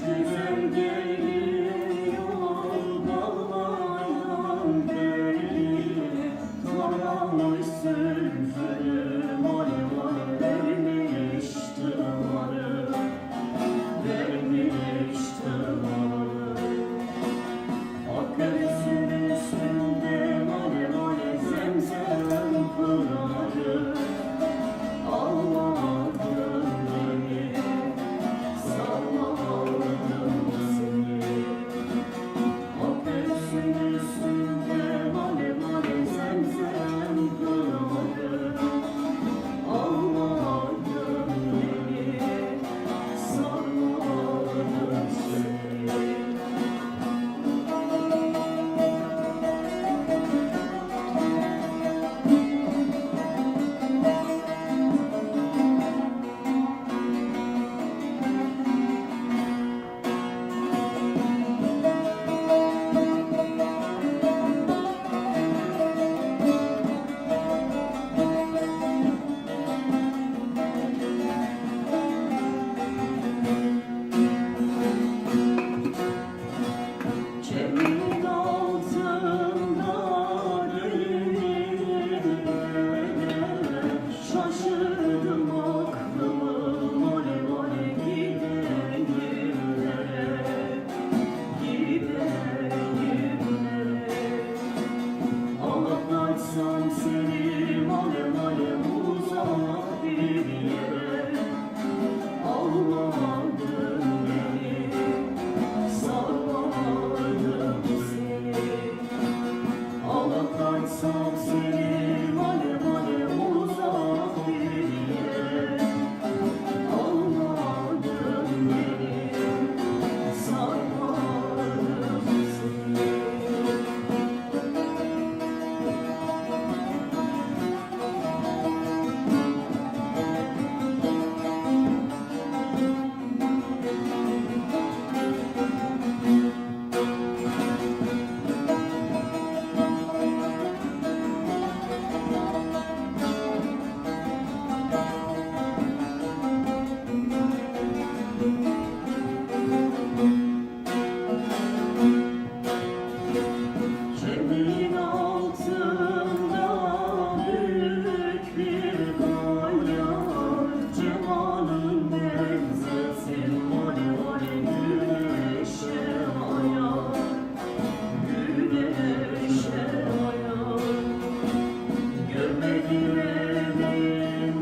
güzel geliyor bağlayan beni. Karamışsın üzerime alev vermiş tırmanı, vermiş tırmanı. Akgözün üstünde alev alev zemzem pınarı. Almadım beni, salmadım seni. Akgözün üstünde alev alev zemzem pınarı. Almadım beni, salmadım seni. Çemin altında delirirler, şaşırdım aklımı alev alev giden yerlere, giden yerlere. Alıp kaçsam seni alev alev uzak bir yere. Almadım beni, sarmadım seni. Alıp kaçsam seni alev alev uzak bir yere. Almadım beni, sarmadım seni. Çemin altında büyük bir kaya, cemalın benzesin alev alev güneşe aya, güneşe aya. Görmedilerim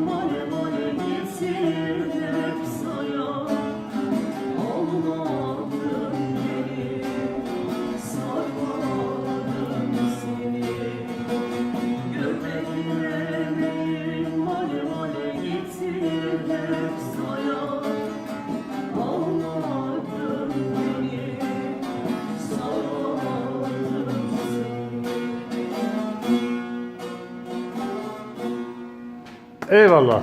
alev alev getir hep saya. Almadım beni, sarmadım seni. Görmedilerim alev alev getir hep saya. Almadım beni, sarmadım seni. Eyvallah.